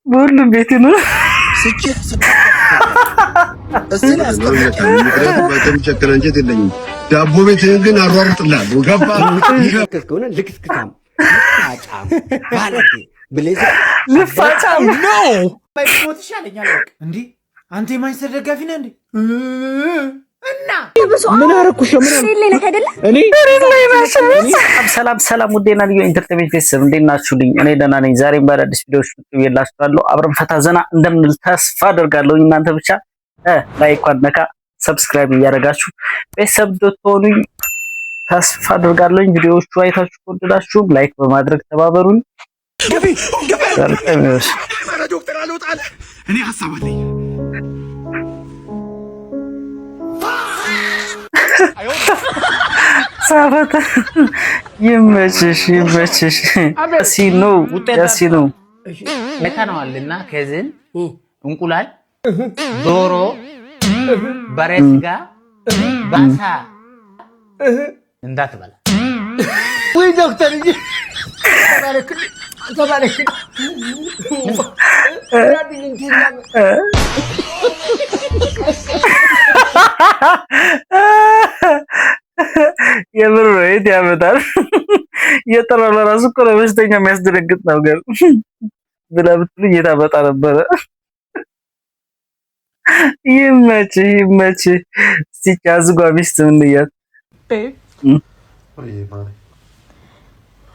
በሁሉም ቤት ነው ዳቦ ቤትህን ግን አሯሩጥልሃለሁ። ገባህ? ከሆነ ልክስክታም ልፋጫም ባለጌ ብሌዘር ልፋጫም ነው ባይሞት ይሻለኛል። እንዴ አንተ የማንችስተር ደጋፊ ነህ እንዴ? እና ምን አረኩሽ? እኔ ሰላም ውዴና ልዩ ኢንተርቴይንመንት ቤተሰብ እንዴት ናችሁልኝ? እኔ ደህና ነኝ። ዛሬም በአዳዲስ ቪዲዮዎች ብዬላችኋለሁ። አብረን ፈታ ዘና እንደምንል ተስፋ አደርጋለሁ። እናንተ ብቻ ላይክ ነካ ሰብስክራይብ እያደረጋችሁ ቤተሰብ እንድትሆኑኝ ተስፋ አደርጋለሁ። ቪዲዮዎቹ አይታችሁ ከወደዳችሁ ላይክ በማድረግ ተባበሩኝ። ዶክተር አልወጣለ እኔ ሐሳብ አለኝ። ሳፈተ ይመችሽ ሲኑ መተናልና ከዝን እንቁላል ዶሮ በሬት ጋር ባሳ እንዳትበላ ወይ ዶክተር ተባረክ የምር ወይት ያመጣል። የጠራው ለራሱ እኮ ለበሽተኛ የሚያስደነግጥ ነው። ግን ብላ ብትሉ እየታመጣ ነበረ። ይመች ሲጫዝ ጓሚስት ምን ይያት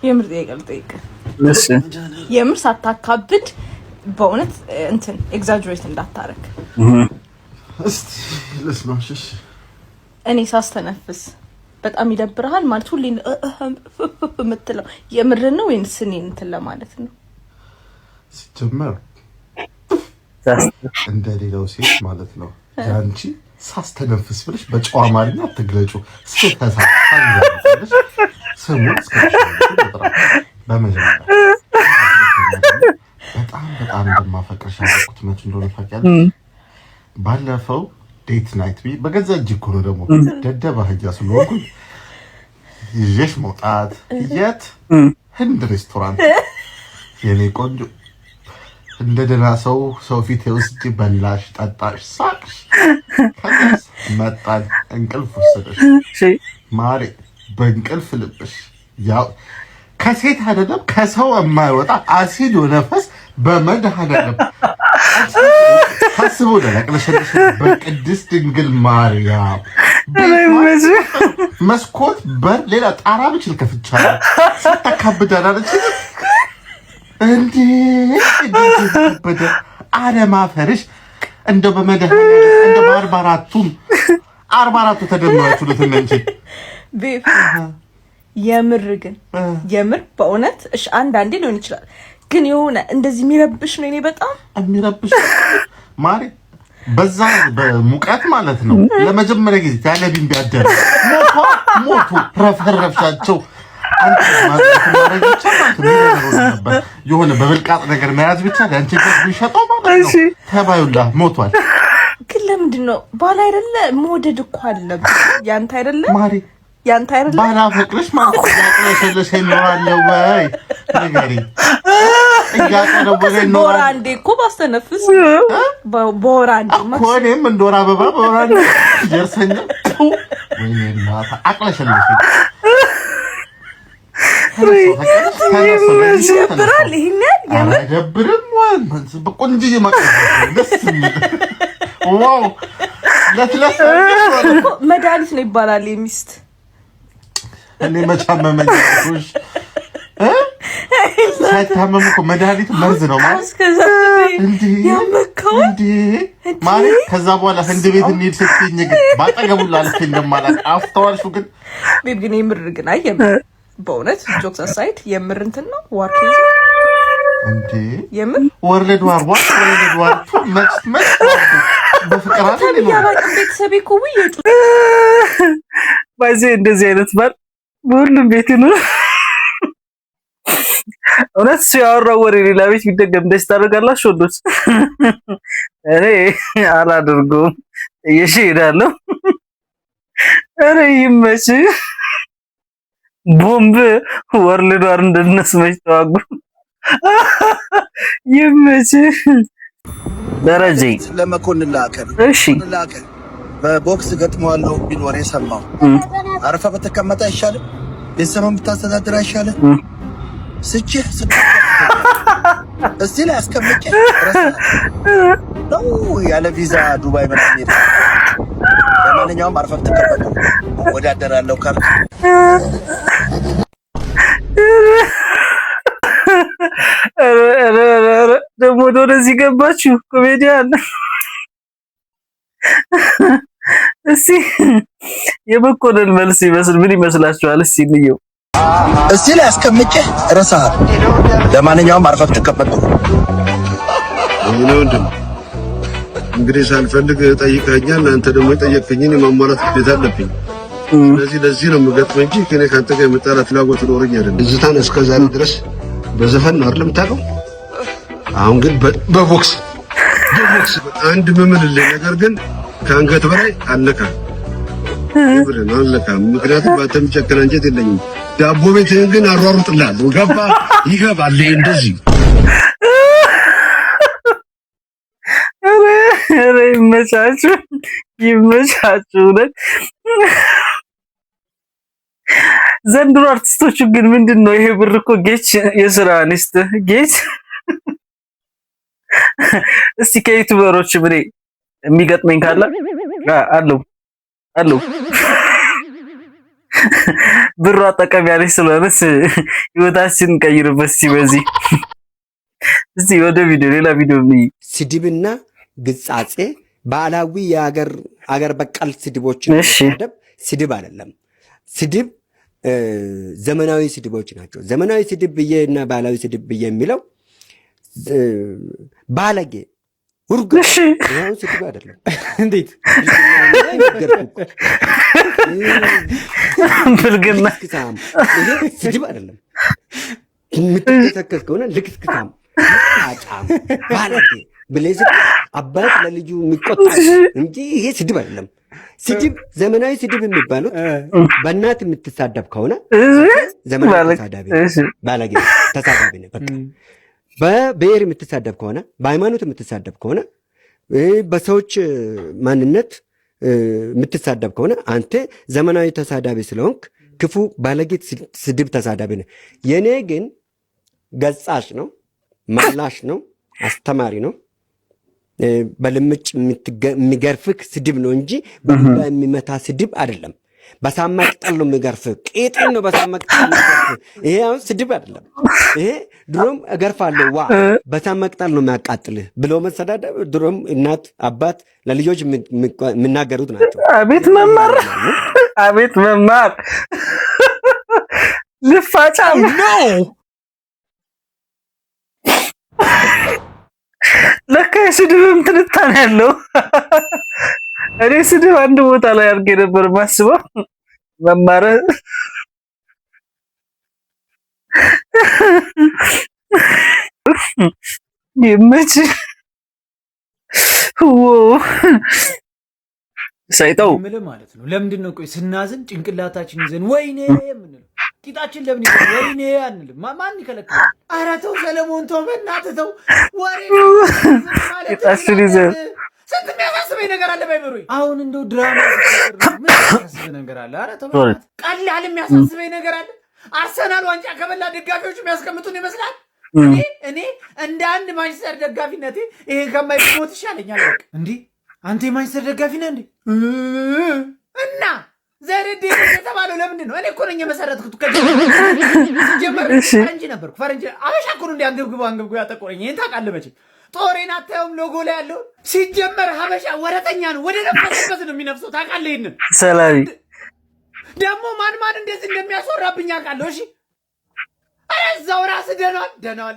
የምር ጠይቅ እሺ፣ የምር ሳታካብድ በእውነት እንትን ኤግዛጀሬት እንዳታረክ። እስቲ ለስማሽሽ እኔ ሳስተነፍስ በጣም ይደብርሃል ማለት ሁሌ የምትለው የምር ነው ወይስ እኔን እንትን ለማለት ነው? ሲጀመር እንደሌላው ሴት ማለት ነው ያንቺ ሳስተነፍስ ብለሽ በጨዋ አማርኛ አትግለጩ። ስሙን በመጀመሪያ በጣም እንደማፈቅርሽ ያልኩት መች እንደሆነ ታውቂያለሽ? ባለፈው ዴት ናይት በገዛ እጅ እኮ ነው ደግሞ ደደባ ህያ ስለሆንኩኝ ይዤሽ መውጣት የት ህንድ ሬስቶራንት የኔ ቆንጆ እንደ ደህና ሰው ፊት ውስጥ በላሽ፣ ጠጣሽ፣ ሳቅሽ። ከዛስ መጣን እንቅልፍ ወሰደሽ ማሬ በእንቅልፍ ልብሽ ያው ከሴት አይደለም ከሰው የማይወጣ አሲድ ነፈስ በመድኃኒዓለም ታስቦ ለቅለሽልሽ በቅድስት ድንግል ማርያም መስኮት በር ሌላ ጣራ ብችል ከፍቻለሁ። ሳታካብዳለች እንዴ እንዴ አለማፈርሽ እንደው በመድኃኒዓለም እንደው በ44ቱ ተደምራችሁ ለተነንቺ ቤት የምር ግን የምር በእውነት እሺ፣ አንዳንዴ ሊሆን ይችላል ግን የሆነ እንደዚህ የሚረብሽ ነው። እኔ በጣም የሚረብሽ ማሪ በዛ በሙቀት ማለት ነው። ለመጀመሪያ ጊዜ ያለብኝ ቢያደር ሞቱ ረፈረፍሻቸው። አንተ ማለት ነበር የሆነ በብልቃጥ ነገር መያዝ ብቻ አንቺ ቢሸጠው ማለት ነው። ተባዩላ ሞቷል። ግን ለምንድን ነው ባል አይደለ መውደድ እኮ አለብህ። ያንተ አይደለ ማሪ ያንተ አይደለ ባላፈቅርሽ ማለት ያቅለሽልሽ ይኖራል ወይ ንገሪ። በወር አንዴ እኮ ባስተነፍስ በወር አንዴ እኮ እኔም እንደ ወር አበባ በወር አንዴ ደርሰኛል። ወይኔ እናታ አቅለሽልሽ ይደብራል። ይሄንን አይደብርም ወይ በቆንጆ ማቀፍ ደስ የሚል ዋው ለትለፍ መድኃኒት ነው ይባላል የሚስት እኔ መቻመመኝ እሺ ሳይታመም እኮ መድኃኒት መርዝ ነው ማለት እንዴ ያመከው እንዴ ማለት ከዛ በኋላ ህንድ ቤት እንሂድ ስትይኝ ግን ባጠገቡ ላልከኝ እንደማላቅ አፍተዋልሽ። ግን ቤብ ግን የምር ግን አየምር በእውነት ጆክስ አሳይድ የምር እንትን ነው ዋርክ እንዴ የምር ወርልድ ዋር መች በፍቅር አለ ነው ያባቅ ቤተሰብ እኮ ወይየቱ ባይዜ እንደዚህ አይነት ባል በሁሉም ቤት ነው። እውነት ሲያወራው ወሬ ሌላ ቤት ቢደገም ደስ ታደርጋላችሁ ወንዶች። እኔ አላደርገውም እየሄዳለሁ ኧረ ይመችህ። ቦምብ ወርልድ ዋር እንደነስመች ተዋጉ። ይመችህ ደረጀ ለመኮንን ላከ። እሺ በቦክስ ገጥመዋለሁ ቢል ወሬ ሰማሁ። አረፈ በተቀመጠ አይሻልም? ቤተሰብን ብታስተዳድር አይሻልም? ስጭህ እስቲ ላይ አስቀምጬ ነው ያለ ቪዛ ዱባይ ምናምን ሄደ። ለማንኛውም አርፈህ ብትቀመጥ ወዳደራለሁ ካልክ ደግሞ ወደዚህ ገባችሁ ኮሜዲያን። እስቲ የመኮንን መልስ ይመስል ምን ይመስላችኋል? እስቲ እንየው። እስቲ ላይ አስቀምጬ ረሳህ። ለማንኛውም አርፈህ ብትቀመጥ ወንድም እንግዲህ ሳልፈልግ ጠይቀኛል። አንተ ደግሞ የጠየቅኝን የማሟላት ግዴታ አለብኝ። ስለዚህ ለዚህ ነው የምገጥመው እንጂ ከኔ ካንተ ጋር የመጣላት ፍላጎት ኖረኝ አይደለም። እዝታን እስከዛሬ ድረስ በዘፈን ነው አይደል የምታውቀው? አሁን ግን በቦክስ አንድ ምምልልህ ነገር ግን ከአንገት በላይ አልነካም። ብርን አልነካም። ምክንያቱም ባንተ የሚጨክን አንጀት የለኝም። ዳቦ ቤትህን ግን አሯሩጥልሃለሁ። ገባ ይገባል። እንደዚህ ኧረ ይመቻችሁ ይመቻችሁ። ዘንድሮ አርቲስቶቹ ግን ምንድን ነው ይሄ ብር እኮ ጌች የስራ አንስት ጌች። እስቲ ከዩቲዩበሮች ምን የሚገጥመኝ ካለ አለው ብሩ አጠቃሚ ያለች ስለሆነስ ህይወታችን ቀይርበት። እስቲ በዚህ እስቲ ወደ ቪዲዮ ሌላ ቪዲዮ ስድብና ግጻጼ ባህላዊ የአገር በቀል ስድቦችን መሰደብ ስድብ አይደለም። ስድብ ዘመናዊ ስድቦች ናቸው። ዘመናዊ ስድብ ብዬ እና ባህላዊ ስድብ ብዬ የሚለው ባለጌ ውርግ ይሄን ስድብ አይደለም። እንዴት ብልግና ይሄ ስድብ አይደለም። የምትተከስ ከሆነ ልክስክሳም አጫም ባለጌ ብለህ አባት ለልጁ የሚቆጣ እንጂ ይሄ ስድብ አይደለም። ስድብ ዘመናዊ ስድብ የሚባሉት በእናት የምትሳደብ ከሆነ ዘመናዊ ተሳዳቢ ባለጌ ተሳዳቢ ነው። በቃ በብሔር የምትሳደብ ከሆነ በሃይማኖት የምትሳደብ ከሆነ በሰዎች ማንነት የምትሳደብ ከሆነ አንተ ዘመናዊ ተሳዳቢ ስለሆንክ ክፉ ባለጌ ስድብ ተሳዳቢ ነው። የኔ ግን ገጻሽ ነው፣ መላሽ ነው፣ አስተማሪ ነው። በልምጭ የሚገርፍክ ስድብ ነው እንጂ በዱላ የሚመታ ስድብ አይደለም። በሳማ ቅጠል ነው የሚገርፍክ፣ ቄጤን ነው በሳማ ቅጠል የሚገርፍክ። ይሄ አሁን ስድብ አይደለም። ይሄ ድሮም እገርፋለሁ ዋ በሳማ ቅጠል ነው የሚያቃጥልህ ብሎ መሰዳደብ ድሮም እናት አባት ለልጆች የሚናገሩት ናቸው። አቤት መማር፣ አቤት መማር ልፋጫም ነው። ለካ የስድብም ትንታኔ ያለው። እኔ ስድብ አንድ ቦታ ላይ አድርጌ ነበር ማስበው። መማር ይመች ሳይተው ምንም ማለት ነው። ለምንድን ነው ቆይ ስናዝን ጭንቅላታችን ይዘን ወይኔ የምንለው? ቂጣችን ለምን ይዘን ወይኔ አንልም? ማን ይከለክላል? ኧረ ተው ሰለሞን ተው፣ በእናትህ ተው። ወሬ ቂጣችን ይዘን ስንት የሚያሳስበኝ ነገር አለ ባይበሩኝ። አሁን እንደው ድራማ ምን የሚያሳስበኝ ነገር አለ? ኧረ ተው ቀላል የሚያሳስበኝ ነገር አለ። አርሰናል ዋንጫ ከበላ ደጋፊዎች የሚያስቀምጡን ይመስላል። እኔ እንደ አንድ ማንቸስተር ደጋፊነቴ ይሄ ከማይሞት ይሻለኛል። በቃ እንዲህ አንተ የማንቸስተር ደጋፊ ነህ እንዴ? እና ዘረዴ የተባለው ለምንድን ነው? እኔ እኮ ነኝ የመሰረትኩት። ከጀመረ ፈረንጅ ነበርኩ። ፈረንጅ አበሻ እኮ ነው እንደ አንገብግቦ ያጠቆረኝ። ይሄን ታውቃለህ መቼም። ጦሬን አታየውም? ሎጎ ላይ ያለው ሲጀመር ሀበሻ ወረተኛ ነው። ወደ ነፈሰበት ነው የሚነፍሰው። ታውቃለህ? ይሄንን ሰላቢ ደግሞ ማን እንደዚህ እንደሚያስወራብኝ አውቃለሁ። እሺ ኧረ እዛው ራስህ ደህናዋል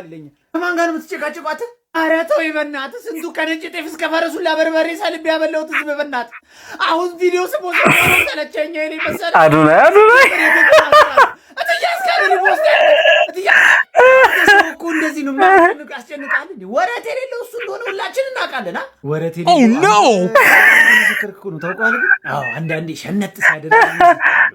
ይለኛል። ከማን ጋር ነው የምትጨቃጨቋት? ኧረ ተው በእናትህ። ስንቱ ከነጭ ጤፍ እስከ ፈረሱላ በርበሬ ሰልቤ ያበላሁት ህዝብ በእናትህ። አሁን ቪዲዮ ስፖስት ተለቸኛ ኔ መሰለህ። አዱናይ እኮ እንደዚህ ነው ያስጨንቃል እንዴ? ወረት የሌለው እሱ እንደሆነ ሁላችንን እናውቃለን። ወረት የሌለው ዝክርኩ ነው ታውቃለህ። አዎ አንዳንዴ ሸነጥ ሲያደርግ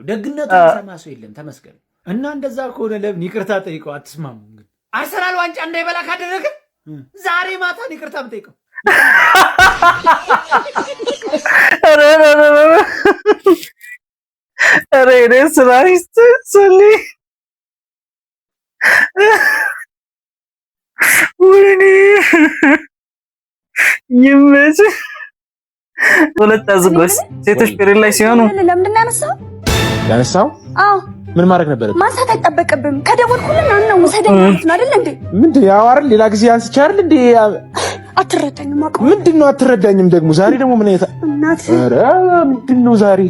ደግነቱን ሰማ ሰው የለም። ተመስገን። እና እንደዛ ከሆነ ለምን ይቅርታ ጠይቀው አትስማሙ? እንግዲህ አርሰናል ዋንጫ እንዳይበላ ካደረገ ዛሬ ማታ ይቅርታ ጠይቀው። ኧረ እኔ ስራይስት ሰሊ ወይኔ ይመች ሁለት አዝጎስ ሴቶች ፔሬድ ላይ ሲሆኑ ለምንድን ነው ያነሳው? አዎ ምን ማድረግ ነበረብህ? ማንሳት አይጠበቅብህም። ከደወልኩልህ ነው ውሰደኝ ማለት ነው አይደል እንዴ? ምንድን ያው አይደል ሌላ ጊዜ አንስቼ አይደል እንዴ? አትረዳኝም አውቀው። ምንድነው አትረዳኝም ደግሞ? ዛሬ ደግሞ ምን አይታ እናት ኧረ ምንድነው ዛሬ?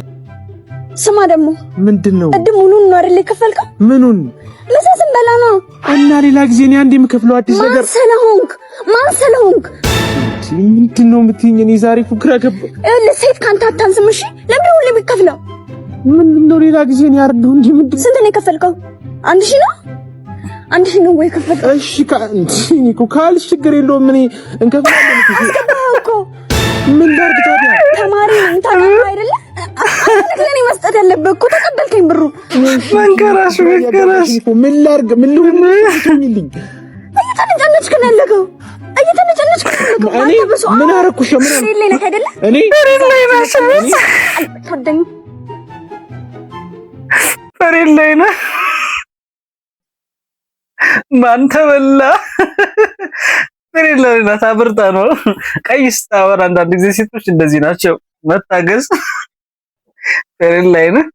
ስማ ደግሞ ምንድነው? ቅድም ሙሉን ነው አይደል የከፈልከው? ምኑን? ለሰስም በላ ነው እና ሌላ ጊዜ ነው አንዴ የምከፍለው አዲስ ነገር ማን ስለሆንክ ምንድነው የምትይኝ? እኔ ዛሬ ግራ ገባ። ሴት ካንተ አታንስም። እሺ ለምን ሁሉ የሚከፍለው ምንድነው? ሌላ ጊዜ ነው ያርዱ እንዴ? ምንድነው? ስንት ነው የከፈልከው? 1000 ነው? 1000 ነው ወይ ከፈልከው? እሺ እኮ ካልሽ ችግር የለውም። ምን እንከፍላለን እኮ ምን ላድርግ ታዲያ? ተማሪ አይደለ? ለኔ መስጠት ያለብህ እኮ ተቀበልከኝ ብሩ መንከራሽ ምን ላድርግ? ምን ልሁን? ትኝልኝ እየተነጨነጭክ ነው ያለከው። እኔ ምን አደረኩሽ? ምን ላይ ነህ አይደለ? እኔ ላይ ነሽ ተወደኝ ፔሬድ ላይ ነህ። ማን ተበላ? ፔሬድ ላይ ናት። አብርታ ነው ቀይ ስታወራ። አንዳንድ ጊዜ ሴቶች እንደዚህ ናቸው። መታገዝ። ፔሬድ ላይ ነህ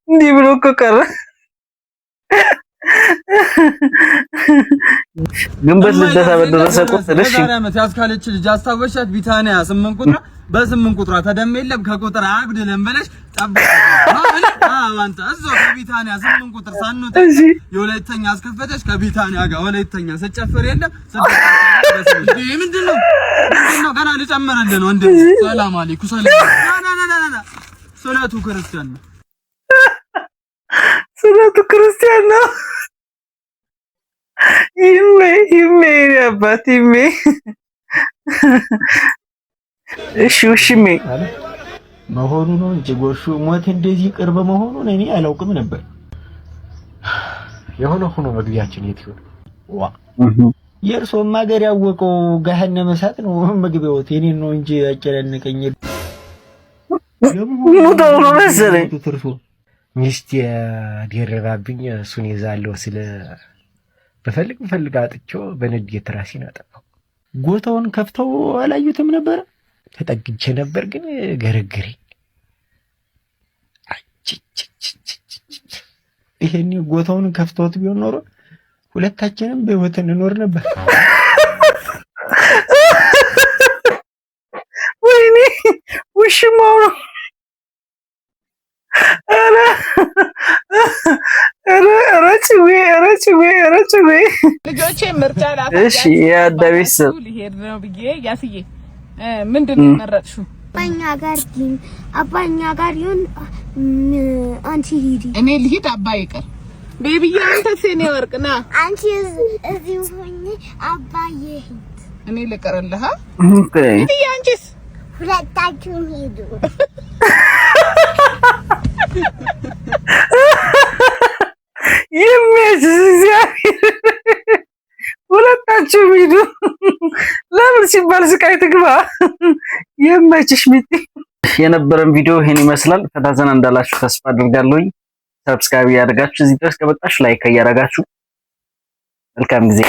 እንዲህ ብሎ እኮ ቀረ። ግንበት ልደታ በደረሰ ቁጥር እሺ ዓመት ያስካለች ልጅ አስታወሻት? ቢታንያ 8 ቁጥር በ8 ቁጥሯ ተደም የለም ከቁጥር አግድለም ብለሽ ጠብቀሽ አንተ እዛው ከቢታንያ 8 ቁጥር ሳንወጣ የወላይተኛ አስከፈተሽ ከቢታንያ ጋር ወላይተኛ ስጨፍር የለም ምንድነው ገና ልጨምርልህ ነው እንዴ? ሰላም አለይኩም ሰላም ሶላቱ ክርስቲያን ነው። ሶላቱ ክርስቲያን ነው። ይሜ አባት ይሜ እሺ መሆኑ ነው እንጂ ጎሹ ሞት እንደዚህ ቅርብ መሆኑን እኔ አላውቅም ነበር። የሆነ ሆኖ መግቢያችን የት ይሆን? ዋ የእርሶም ሀገር ያወቀው ገሃነመ እሳት ነው መግቢያው። የኔን ነው እንጂ ያጨናነቀኝ ሙታው ነው መሰለኝ። ሚስት ያደረባብኝ እሱን ይዛለሁ ስለ በፈልግ አጥቼው በንዴት ራሴን አጠፋው። ጎታውን ከፍተው አላዩትም ነበር። ተጠግቼ ነበር ግን ገረገረኝ። ይሄኔ ጎታውን ከፍተውት ቢሆን ኖሮ ሁለታችንም በህይወት እንኖር ነበር። ወይኔ ውሽማው ነው። ልጆቼ ምርጫ እሺ ያዳቢስ ሊሄድ ነው ብዬ ያስዬ ምንድን ነው መረጥሽው? አባኛ ጋር ይሁን አንቺ ሂጂ። እኔ ልሂድ አባዬ ይቀር። ቤቢዬ አንተ ሲኔ ወርቅና አንቺ እዚህ ሆኜ አባዬ ሂድ። እኔ ልቀርልህ። ኦኬ እንዴ አንቺስ? ሁለታችሁም ሂዱ። ሁለታችሁም ሂዱ። ለምን ሲባል ስቃይ ትግባ። የማይችሽ ሚጢ የነበረን ቪዲዮ ይሄን ይመስላል። ፈታዘና እንዳላችሁ ተስፋ አድርጋለሁ። ሰብስክራይብ ያደርጋችሁ እዚህ ድረስ ከመጣችሁ ላይክ ያደርጋችሁ መልካም ጊዜ